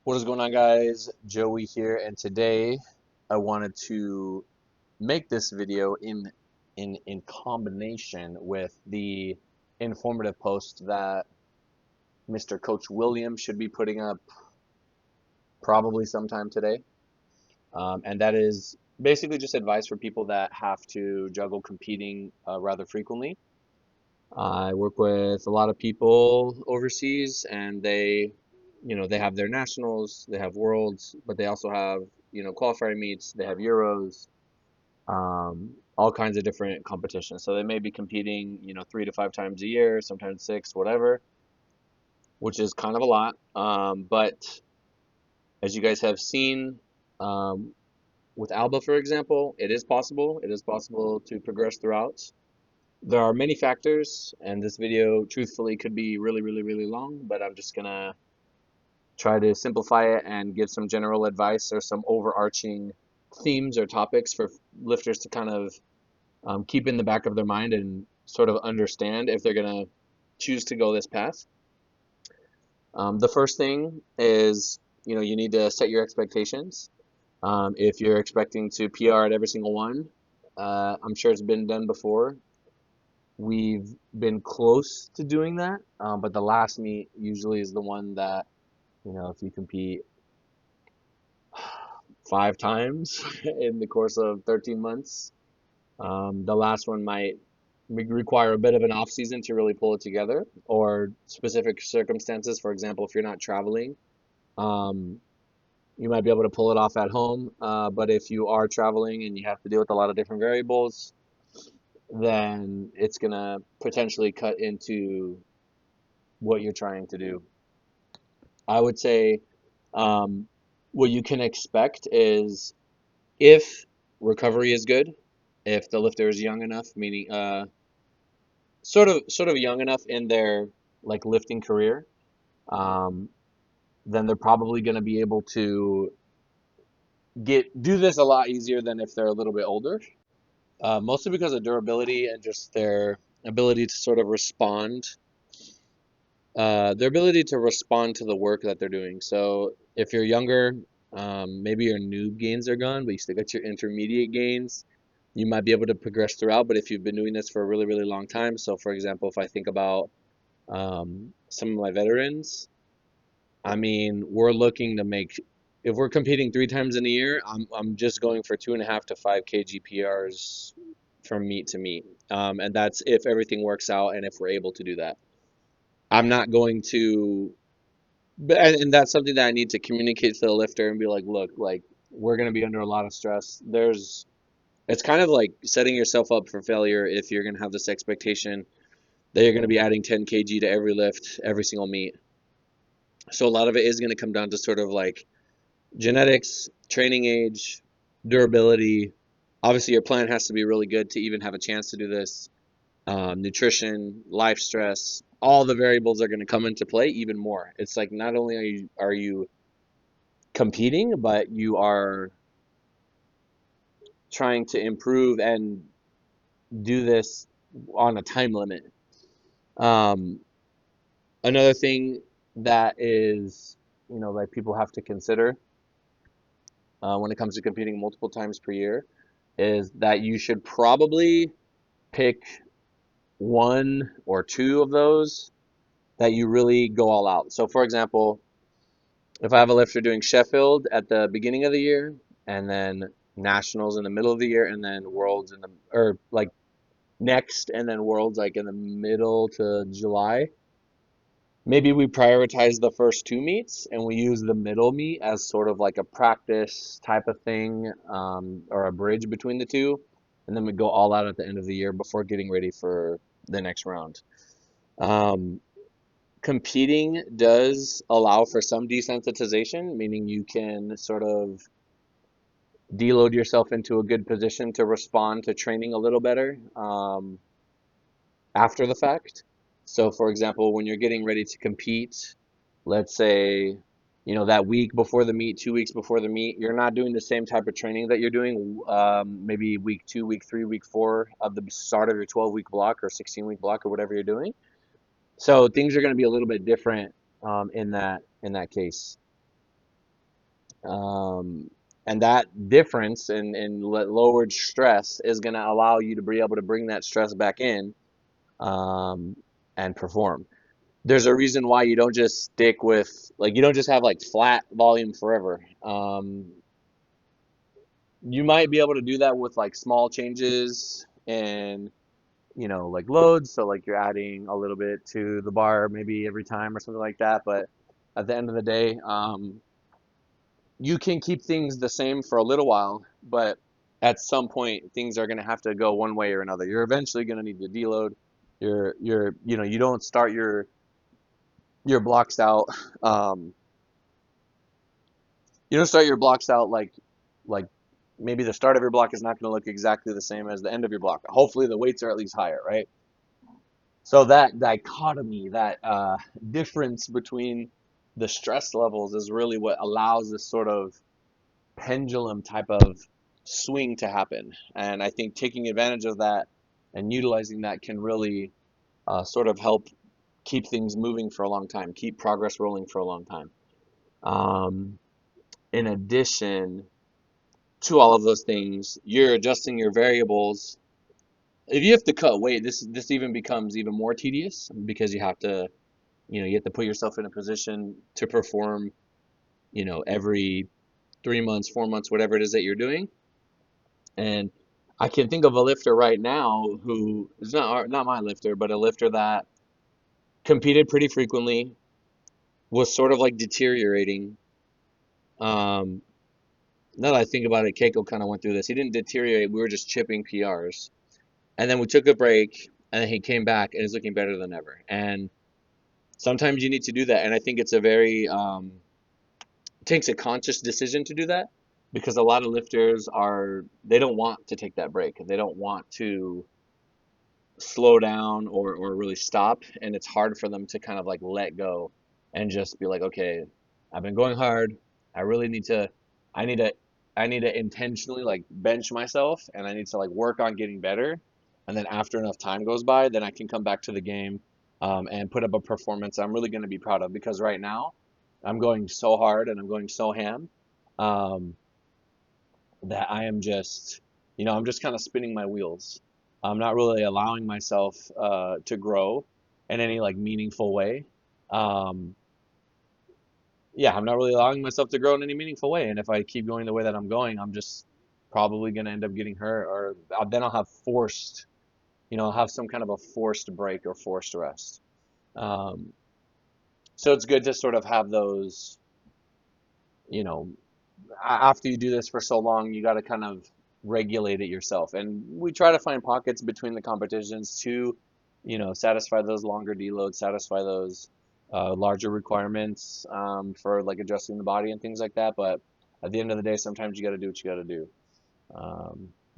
What is going on, guys? Joey here, and today I wanted to make this video in combination with the informative post that Mr. Coach William should be putting up probably sometime today. And that is basically just advice for people that have to juggle competing rather frequently. I work with a lot of people overseas, and they have their nationals, they have worlds, but they also have, qualifying meets, they have Euros, all kinds of different competitions. So they may be competing, 3 to 5 times a year, sometimes six, whatever, which is kind of a lot. But as you guys have seen, um, with Alba, for example, it is possible. It is possible to progress throughout. There are many factors, and this video, truthfully, could be really, really, really long, but I'm just gonna try to simplify it and give some general advice or some overarching themes or topics for lifters to kind of keep in the back of their mind and sort of understand if they're gonna choose to go this path. The first thing is, you need to set your expectations. If you're expecting to PR at every single one, I'm sure it's been done before. We've been close to doing that, but the last meet usually is the one that, if you compete 5 times in the course of 13 months, the last one might require a bit of an off season to really pull it together, or specific circumstances. For example, if you're not traveling, um, you might be able to pull it off at home. But if you are traveling and you have to deal with a lot of different variables, then it's gonna potentially cut into what you're trying to do. I would say um, what you can expect is if recovery is good, if the lifter is young enough, meaning sort of young enough in their like lifting career, um, then they're probably going to be able to get do this a lot easier than if they're a little bit older. Mostly because of durability and just their ability to sort of respond their ability to respond to the work that they're doing. So if you're younger, maybe your noob gains are gone, but you still got your intermediate gains. You might be able to progress throughout, but if you've been doing this for a really, really long time, so for example, if I think about some of my veterans, I mean, we're looking to make, if we're competing 3 times in a year, I'm just going for 2.5 to 5 kg PRs from meet to meet. And that's if everything works out and if we're able to do that. I'm not going to But and that's something that I need to communicate to the lifter and be like, look, like we're gonna be under a lot of stress. It's kind of like setting yourself up for failure if you're gonna have this expectation that you're gonna be adding 10 kg to every lift, every single meet. So a lot of it is gonna come down to sort of like genetics, training age, durability. Obviously, your plan has to be really good to even have a chance to do this. Nutrition, life stress, all the variables are going to come into play even more. It's like not only are you competing, but you are trying to improve and do this on a time limit. Um, Another thing that is, like people have to consider when it comes to competing multiple times per year is that you should probably pick one or two of those that you really go all out. So, for example, if I have a lifter doing Sheffield at the beginning of the year, and then nationals in the middle of the year, and then worlds in the or like next, and then worlds like in the middle to July. Maybe we prioritize the first 2 meets and we use the middle meet as sort of like a practice type of thing, or a bridge between the two, and then we go all out at the end of the year before getting ready for the next round. Um, Competing does allow for some desensitization, meaning you can sort of deload yourself into a good position to respond to training a little better after the fact. So, for example, when you're getting ready to compete, let's say, that week before the meet, 2 weeks before the meet, you're not doing the same type of training that you're doing maybe week 2, week 3, week 4 of the start of your 12-week block or 16-week block or whatever you're doing. So things are going to be a little bit different in that case. Um, and that difference in lowered stress is going to allow you to be able to bring that stress back in, um, and perform. There's a reason why you don't just stick with, like, you don't just have like flat volume forever. You might be able to do that with like small changes and, like loads. So like you're adding a little bit to the bar maybe every time or something like that. But at the end of the day, you can keep things the same for a little while, but at some point things are going to have to go one way or another. You're eventually going to need to deload. You don't start your blocks out. Um, you don't start your blocks out like maybe the start of your block is not going to look exactly the same as the end of your block. Hopefully the weights are at least higher, right? So that dichotomy, that difference between the stress levels is really what allows this sort of pendulum type of swing to happen. And I think taking advantage of that and utilizing that can really sort of help keep things moving for a long time, keep progress rolling for a long time. Um, in addition to all of those things, you're adjusting your variables. If you have to cut weight, this even becomes even more tedious because you have to put yourself in a position to perform, every 3 months, 4 months, whatever it is that you're doing. And I can think of a lifter right now who is not my lifter, but a lifter that competed pretty frequently, was sort of like deteriorating. Um, Now that I think about it, Keiko kind of went through this. He didn't deteriorate. We were just chipping PRs. And then we took a break, and then he came back and is looking better than ever. And sometimes you need to do that. And I think it's a very, it takes a conscious decision to do that because a lot of lifters they don't want to take that break. They don't want to slow down or really stop, and it's hard for them to kind of like let go and just be like, okay, I've been going hard. I really need to I need to I need to intentionally like bench myself, and I need to like work on getting better, and then after enough time goes by, then I can come back to the game, and put up a performance I'm really going to be proud of, because right now I'm going so hard and I'm going so ham, um, that I am just, I'm just kind of spinning my wheels. I'm not really allowing myself to grow in any like meaningful way. Um, yeah, I'm not really allowing myself to grow in any meaningful way. And if I keep going the way that I'm going, I'm just probably going to end up getting hurt, or then I'll have I'll have some kind of a forced break or forced rest. Um, so it's good to sort of have those, you know, after you do this for so long, you got to kind of regulate it yourself. And we try to find pockets between the competitions to, satisfy those longer deloads, satisfy those larger requirements, for like adjusting the body and things like that. But at the end of the day, sometimes you got to do what you got to do.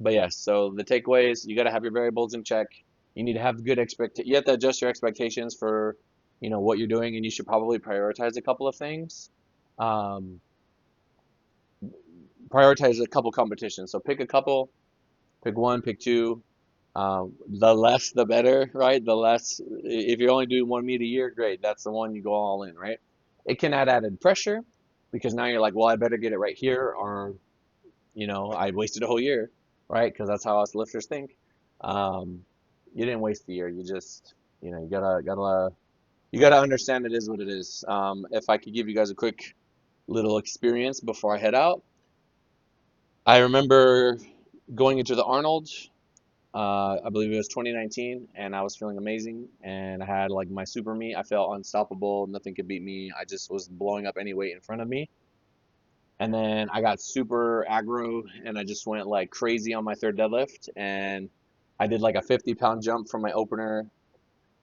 But yes, so the takeaways: you got to have your variables in check. You need to have good You have to adjust your expectations for, what you're doing, and you should probably prioritize a couple of things. Um, Prioritize a couple competitions. So pick a couple, pick one, pick two. The less, the better, right? The less, if you're only doing one meet a year, great. That's the one you go all in, right? It can add added pressure because now you're like, well, I better get it right here, or, I wasted a whole year, right? Because that's how us lifters think. Um, you didn't waste the year. You just, you gotta understand it is what it is. If I could give you guys a quick little experience before I head out, I remember going into the Arnold. I believe it was 2019, and I was feeling amazing. And I had like my super meet. I felt unstoppable. Nothing could beat me. I just was blowing up any weight in front of me. And then I got super aggro, and I just went like crazy on my third deadlift. And I did like a 50-pound jump from my opener,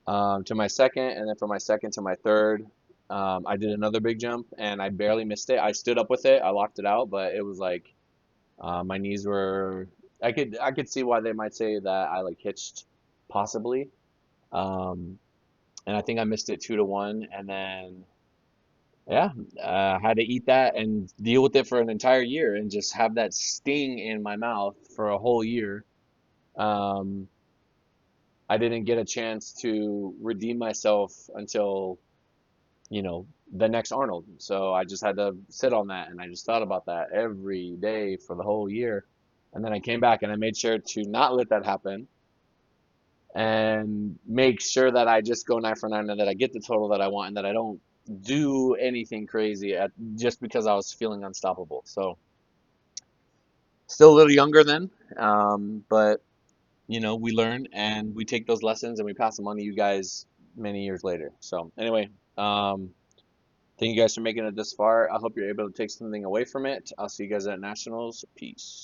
to my second, and then from my second to my third. I did another big jump, and I barely missed it. I stood up with it. I locked it out, but it was like, my knees were. I could see why they might say that I like hitched, possibly. Um, and I think I missed it 2-1, and then yeah, had to eat that and deal with it for an entire year, and just have that sting in my mouth for a whole year. Um, I didn't get a chance to redeem myself until, the next Arnold. So I just had to sit on that, and I just thought about that every day for the whole year. And then I came back and I made sure to not let that happen and make sure that I just go 9 for 9 and that I get the total that I want and that I don't do anything crazy just because I was feeling unstoppable. So still a little younger then, but we learn and we take those lessons and we pass them on to you guys many years later. So anyway, thank you guys for making it this far. I hope you're able to take something away from it. I'll see you guys at Nationals. Peace.